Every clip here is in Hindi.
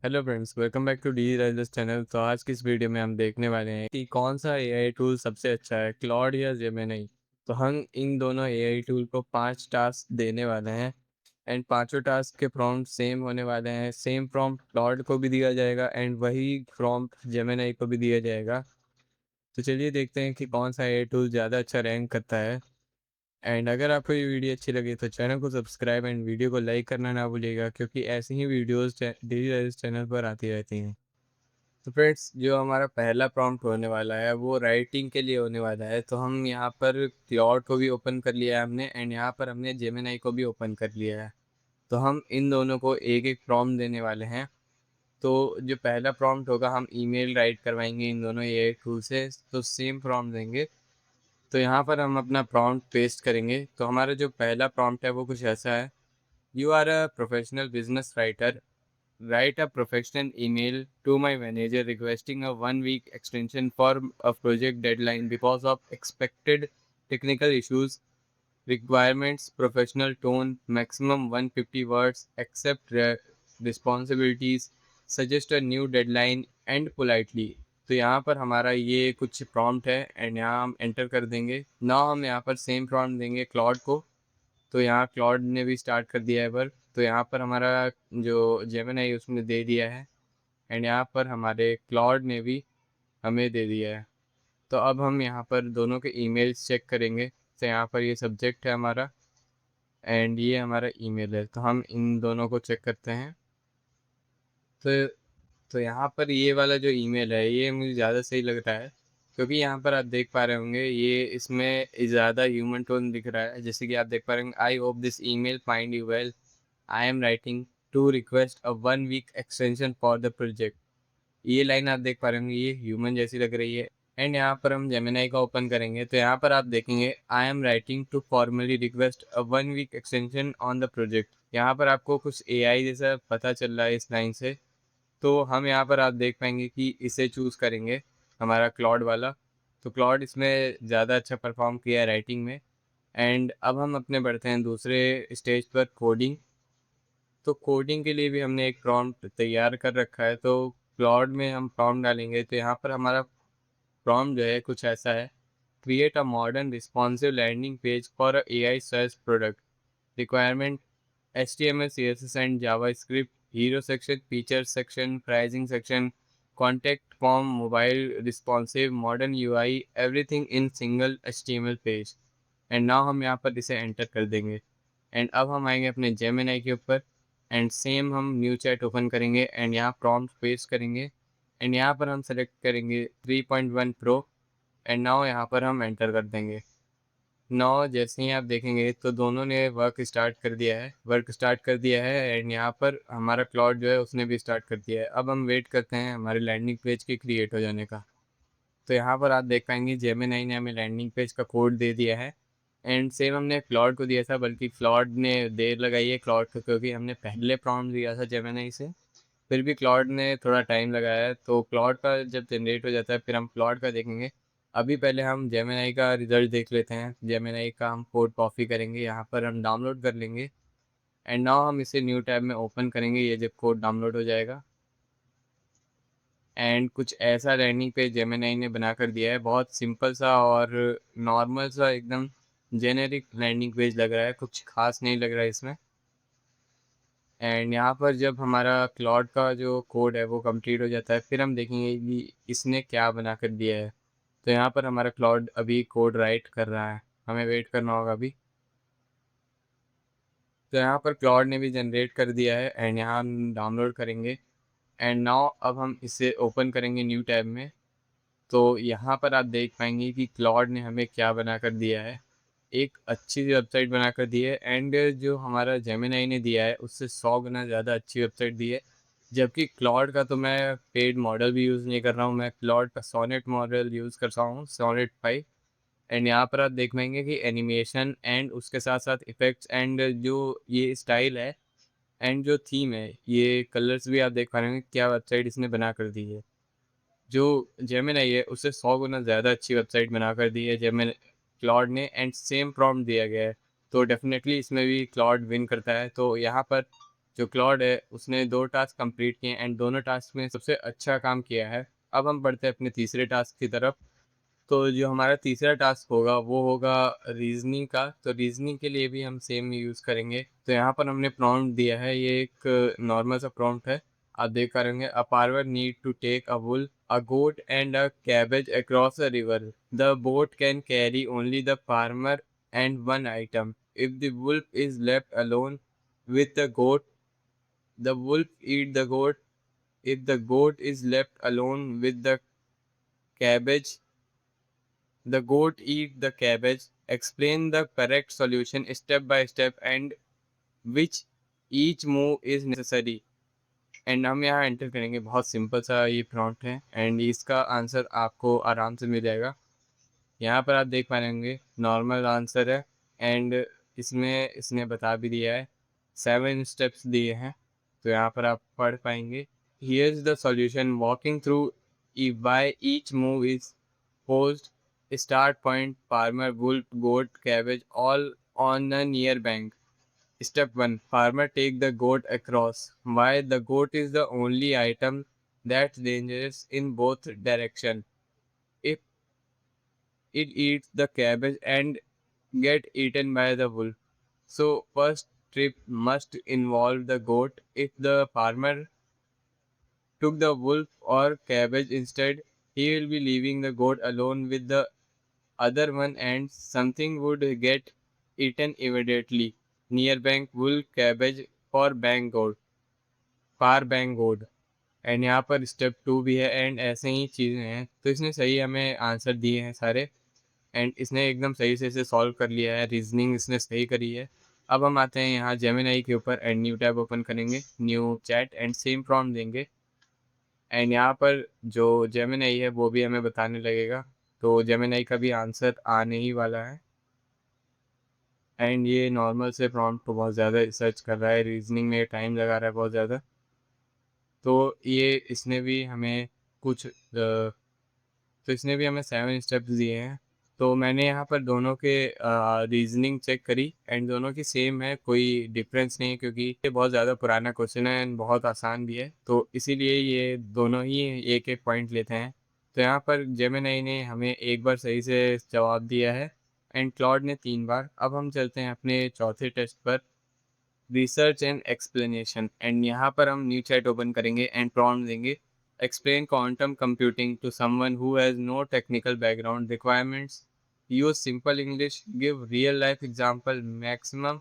Hello friends, welcome back to the Risers channel. तो आज की इस वीडियो में हम देखने वाले हैं कि कौन सा एआई टूल सबसे अच्छा है, क्लॉड या जेमिनी। तो हम इन दोनों एआई टूल को 5 टास्क देने वाले हैं एंड पांचों टास्क के प्रॉम्प्ट सेम होने वाले हैं। सेम प्रॉम्प्ट क्लॉड को भी दिया जाएगा एंड वही प्रॉम्प्ट जेमिनी को भी दिया जाएगा। तो चलिए देखते हैं कि कौन सा एआई टूल ज़्यादा अच्छा रैंक करता है। एंड अगर आपको ये वीडियो अच्छी लगी तो चैनल को सब्सक्राइब एंड वीडियो को लाइक करना ना भूलिएगा, क्योंकि ऐसी ही वीडियोस डेली राइजर्स चैनल पर आती रहती हैं। तो फ्रेंड्स, जो हमारा पहला प्रॉम्प्ट होने वाला है वो राइटिंग के लिए होने वाला है। तो हम यहाँ पर क्लॉड को भी ओपन कर लिया है हमने एंड यहाँ पर हमने जेमिनी को भी ओपन कर लिया है। तो हम इन दोनों को एक एक प्रॉम्प्ट देने वाले हैं। तो जो पहला प्रॉम्प्ट होगा, हम ईमेल राइट करवाएंगे इन दोनों एआई टूल से, तो सेम प्रॉम्प्ट देंगे। तो यहाँ पर हम अपना प्रॉम्प्ट पेस्ट करेंगे। तो हमारा जो पहला प्रॉम्प्ट है वो कुछ ऐसा है: you are a professional business writer, write a professional email to my manager requesting a 1 week extension for a project deadline because of expected technical issues. Requirements: professional tone, maximum 150 words, accept responsibilities, suggest a new deadline, and politely. तो यहाँ पर हमारा ये कुछ प्रॉम्प्ट है एंड यहाँ हम एंटर कर देंगे। ना हम यहाँ पर सेम प्रॉम्प्ट देंगे क्लॉड को। तो यहाँ क्लॉड ने भी स्टार्ट कर दिया है वर्क। तो यहाँ पर हमारा जो जेमिनी है उसने दे दिया है एंड यहाँ पर हमारे क्लॉड ने भी हमें दे दिया है। तो अब हम यहाँ पर दोनों के ईमेल्स चेक करेंगे। तो यहाँ पर ये सब्जेक्ट है हमारा एंड ये हमारा ईमेल है। तो हम इन दोनों को चेक करते हैं। तो तो यहाँ पर ये वाला जो ईमेल है ये मुझे ज़्यादा सही लग रहा है, क्योंकि यहाँ पर आप देख पा रहे होंगे ये इसमें ज़्यादा ह्यूमन टोन दिख रहा है। जैसे कि आप देख पा रहे होंगे, I hope this email find you well, I am writing to request a 1 week extension for the project. ये लाइन आप देख पा रहे होंगे, ये ह्यूमन जैसी लग रही है। एंड यहाँ पर हम जेमिनी का ओपन करेंगे तो यहाँ पर आप देखेंगे, I am writing to formally request a 1 week extension on the project. यहाँ पर आपको कुछ एआई जैसा पता चल रहा है इस लाइन से। तो हम यहाँ पर आप देख पाएंगे कि इसे चूज़ करेंगे, हमारा क्लॉड वाला। तो क्लॉड इसमें ज़्यादा अच्छा परफॉर्म किया है राइटिंग में। एंड अब हम अपने बढ़ते हैं दूसरे स्टेज पर, कोडिंग। तो कोडिंग के लिए भी हमने एक प्रॉम्प्ट तैयार कर रखा है। तो क्लॉड में हम प्रॉम्प्ट डालेंगे तो यहाँ पर हमारा प्रॉम्प्ट जो है कुछ ऐसा है: create a modern responsive landing page for a AI search product. Requirement: HTML, CSS and JavaScript, hero section, feature section, pricing section, contact form, mobile responsive, modern UI, everything in single HTML page। And now हम यहाँ पर इसे एंटर कर देंगे। एंड अब हम आएंगे अपने जेमिनी के ऊपर एंड सेम हम न्यू चैट ओपन करेंगे एंड यहाँ प्रॉम्प्ट पेस्ट करेंगे। एंड यहाँ पर हम सेलेक्ट करेंगे 3.1 प्रो एंड नाउ यहाँ पर हम एंटर कर देंगे। नाउ जैसे ही आप देखेंगे तो दोनों ने वर्क स्टार्ट कर दिया है एंड यहाँ पर हमारा क्लॉड जो है उसने भी स्टार्ट कर दिया है। अब हम वेट करते हैं हमारे लैंडिंग पेज के क्रिएट हो जाने का। तो यहाँ पर आप देख पाएंगे जेमिनी ने हमें लैंडिंग पेज का कोड दे दिया है एंड सेम हमने क्लॉड को दिया था, बल्कि क्लॉड ने देर लगाई है क्लॉड को, क्योंकि हमने पहले प्रॉम्प्ट दिया था जेमिनी से। फिर भी क्लॉड ने थोड़ा टाइम लगाया है। तो क्लॉड का जब जनरेट हो जाता है फिर हम क्लॉड का देखेंगे। अभी पहले हम जेमिनी का रिज़ल्ट देख लेते हैं। जेमिनी का हम कोड कॉपी करेंगे, यहाँ पर हम डाउनलोड कर लेंगे एंड नाउ हम इसे न्यू टैब में ओपन करेंगे। ये जब कोड डाउनलोड हो जाएगा एंड कुछ ऐसा लैंडिंग पेज जेमिनी ने बना कर दिया है, बहुत सिंपल सा और नॉर्मल सा, एकदम जेनेरिक लैंडिंग पेज लग रहा है, कुछ खास नहीं लग रहा है इसमें। एंड यहाँ पर जब हमारा क्लॉड का जो कोड है वो कंप्लीट हो जाता है फिर हम देखेंगे कि इसने क्या बना कर दिया है। तो यहाँ पर हमारा क्लॉड अभी कोड राइट कर रहा है, हमें वेट करना होगा अभी। तो यहाँ पर क्लॉड ने भी जनरेट कर दिया है एंड यहाँ हम डाउनलोड करेंगे एंड नाउ अब हम इसे ओपन करेंगे न्यू टैब में। तो यहाँ पर आप देख पाएंगे कि क्लॉड ने हमें क्या बना कर दिया है, एक अच्छी वेबसाइट बना कर दी है। एंड जो हमारा जेमिनी ने दिया है उससे 100 गुना ज़्यादा अच्छी वेबसाइट दी है। जबकि क्लॉड का तो मैं पेड मॉडल भी यूज़ नहीं कर रहा हूँ, मैं क्लॉड का सोनेट मॉडल यूज़ कर रहा हूँ, सोनेट 5। एंड यहाँ पर आप देख पाएंगे कि एनिमेशन एंड उसके साथ साथ इफ़ेक्ट्स एंड जो ये स्टाइल है एंड जो थीम है, ये कलर्स भी आप देख पा रहे हैं क्या वेबसाइट इसने बना कर दी है। जो जेमिनी है उससे 100 गुना ज़्यादा अच्छी वेबसाइट बना कर दी है जेमिनी क्लॉड ने, एंड सेम प्रॉम्प्ट दिया गया है। तो डेफिनेटली इसमें भी क्लॉड विन करता है। तो यहाँ पर जो क्लॉड है उसने 2 टास्क कंप्लीट किए एंड दोनों टास्क में सबसे अच्छा काम किया है। अब हम बढ़ते हैं अपने तीसरे टास्क की तरफ। तो जो हमारा तीसरा टास्क होगा वो होगा रीजनिंग का। तो रीजनिंग के लिए भी हम सेम यूज़ करेंगे। तो यहाँ पर हमने प्रॉम्प्ट दिया है, ये एक नॉर्मल सा प्रॉम्प्ट है। आप देख पा रहे होंगे, a farmer need to take a wolf, a goat and a cabbage across a river. The boat can carry only the farmer and one item. If the wolf is left alone with the goat, the wolf eat the goat. If the goat is left alone with the cabbage, the goat eat the cabbage. Explain the correct solution step by step and which each move is necessary. And हम यहाँ एंटर करेंगे। बहुत सिंपल सा ये प्रॉम्प्ट है एंड इसका आंसर आपको आराम से मिल जाएगा। यहाँ पर आप देख पाएंगे नॉर्मल आंसर है एंड इसमें इसने बता भी दिया है, 7 स्टेप्स दिए हैं। तो यहाँ पर आप पढ़ पाएंगे। Here is the solution walking through by each move is post start point farmer wolf goat cabbage all on the near bank. Step 1. Farmer take the goat across. Why the goat is the only item that's dangerous in both direction. If it eats the cabbage and get eaten by the wolf. So first trip must involve the goat. If the farmer took the wolf or cabbage instead, he will be leaving the goat alone with the other one and something would get eaten immediately. Near bank wolf cabbage for bank goat. Far bank goat. And यहाँ पर स्टेप 2 भी है एंड ऐसे ही चीज़ें हैं। तो इसने सही हमें आंसर दिए हैं सारे एंड इसने एकदम सही से इसे सॉल्व कर लिया है। रीजनिंग इसने सही करी है। अब हम आते हैं यहाँ जेमिनी के ऊपर एंड न्यू टैब ओपन करेंगे, new chat and same prompt देंगे एंड यहाँ पर जो जेमिनी है वो भी हमें बताने लगेगा। तो जेमिनी का भी आंसर आने ही वाला है एंड ये नॉर्मल से प्रॉम्प्ट को बहुत ज़्यादा रिसर्च कर रहा है, रीजनिंग में टाइम लगा रहा है बहुत ज़्यादा। तो ये इसने भी हमें कुछ तो इसने भी हमें 7 स्टेप्स दिए हैं। तो मैंने यहाँ पर दोनों के रीजनिंग चेक करी एंड दोनों की सेम है, कोई डिफरेंस नहीं है क्योंकि ये बहुत ज़्यादा पुराना क्वेश्चन है एंड बहुत आसान भी है। तो इसीलिए ये दोनों ही एक एक पॉइंट लेते हैं। तो यहाँ पर जेमिनी ने हमें एक बार सही से जवाब दिया है एंड क्लॉड ने 3 बार। अब हम चलते हैं अपने चौथे टेस्ट पर, रिसर्च एंड एक्सप्लेनेशन एंड यहाँ पर हम न्यू चैट ओपन करेंगे एंड प्रॉम्प्ट देंगे। Explain quantum computing to someone who has no technical background requirements. Use simple English, give real life example, maximum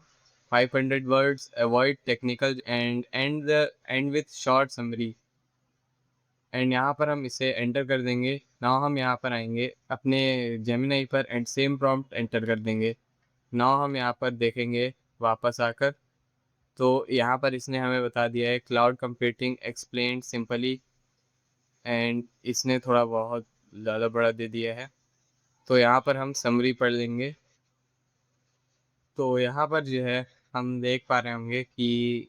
500 words, avoid technical and end with short summary. And यहाँ पर हम इसे एंटर कर देंगे। नाउ हम यहाँ पर आएंगे अपने जेमिनी पर एंड सेम प्रॉम्प्ट एंटर कर देंगे। नाउ हम यहाँ पर देखेंगे वापस आकर। तो यहाँ पर इसने हमें बता दिया है cloud computing explain simply and इसने थोड़ा बहुत ज़्यादा बड़ा दे दिया है। तो यहाँ पर हम समरी पढ़ लेंगे। तो यहाँ पर जो है हम देख पा रहे होंगे कि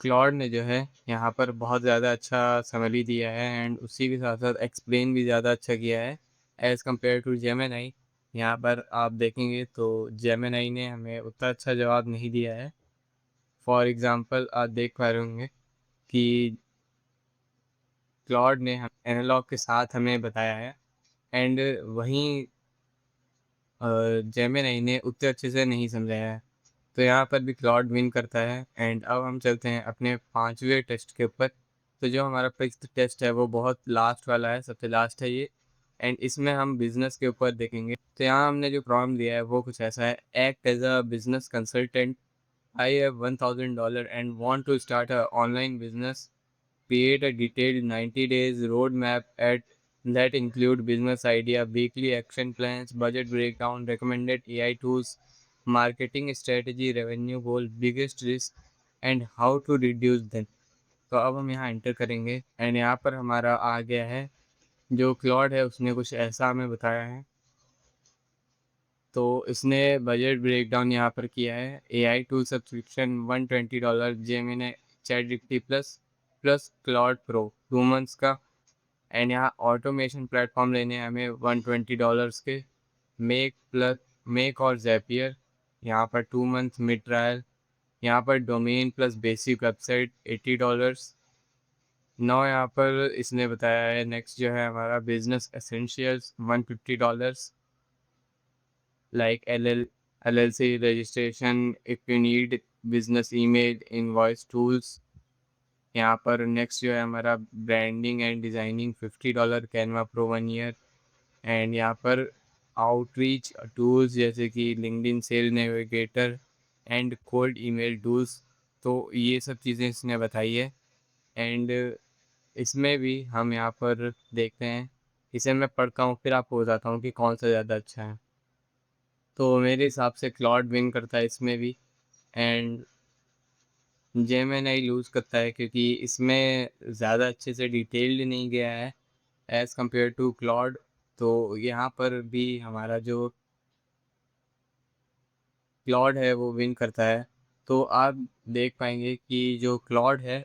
क्लॉड ने जो है यहाँ पर बहुत ज़्यादा अच्छा समरी दिया है एंड उसी के साथ साथ एक्सप्लेन भी ज़्यादा अच्छा किया है एज़ कम्पेयर टू जेमिनी। यहाँ पर आप देखेंगे तो जेमिनी ने हमें उतना अच्छा जवाब नहीं दिया है। फॉर एग्ज़ाम्पल आप देख पा रहे होंगे कि क्लॉड ने हम एनालॉग के साथ हमें बताया है एंड वहीं जेमिनी ने उतने अच्छे से नहीं समझाया है। तो यहाँ पर भी क्लॉड विन करता है एंड अब हम चलते हैं अपने 5वें टेस्ट के ऊपर। तो जो हमारा 5th टेस्ट है वो बहुत लास्ट वाला है, सबसे लास्ट है ये एंड इसमें हम बिजनेस के ऊपर देखेंगे। तो यहाँ हमने जो प्रॉम्प्ट दिया है वो कुछ ऐसा है, act as a business consultant, I have $1000 and want to start a online business. Create a detailed 90 days roadmap that include business idea, weekly action plans, budget breakdown, recommended AI tools, marketing strategy, revenue goal, biggest risk and how to reduce them। तो अब हम यहाँ एंटर करेंगे एंड यहाँ पर हमारा आ गया है, जो क्लॉड है उसने कुछ ऐसा हमें बताया है। तो इसने बजट ब्रेकडाउन यहाँ पर किया है, AI tool subscription $120, Gemini chat GPT plus plus Claude pro 2 months का एंड यहाँ ऑटोमेशन प्लेटफॉर्म लेने हैं हमें $120 के, मेक प्लस मेक और जैपियर यहाँ पर 2 मंथ मिड ट्रायल यहाँ पर डोमेन प्लस बेसिक वेबसाइट $80। नौ यहाँ पर इसने बताया है। नेक्स्ट जो है हमारा business essentials $150, like LLC registration if you need, business email, invoice tools. यहाँ पर नेक्स्ट जो है हमारा branding and designing $50, Canva pro 1 year. And यहाँ पर आउटरीच टूल्स जैसे कि LinkedIn sale navigator and cold email tools. तो ये सब चीज़ें इसने बताई है। एंड इसमें भी हम यहाँ पर देखते हैं, इसे मैं पढ़ता हूँ फिर आपको बताता हूँ कि कौन सा ज़्यादा अच्छा है। तो मेरे हिसाब से क्लॉड विन करता है इसमें भी। एंड जेमिनी लूज़ करता है क्योंकि इसमें ज़्यादा अच्छे से डिटेल्ड नहीं गया है एज़ कम्पेयर टू क्लॉड। तो यहाँ पर भी हमारा जो क्लॉड है वो विन करता है। तो आप देख पाएंगे कि जो क्लॉड है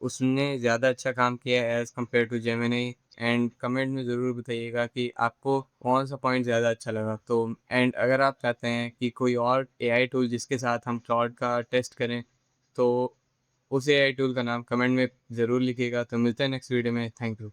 उसने ज़्यादा अच्छा काम किया है as compare to Gemini. And comment में ज़रूर बताइएगा कि आपको कौन सा पॉइंट ज़्यादा अच्छा लगा। तो एंड अगर आप चाहते हैं कि कोई और एआई टूल जिसके साथ हम क्लॉड का टेस्ट करें, तो उस एआई टूल का नाम कमेंट में ज़रूर लिखिएगा। तो मिलते हैं नेक्स्ट वीडियो में। Thank you.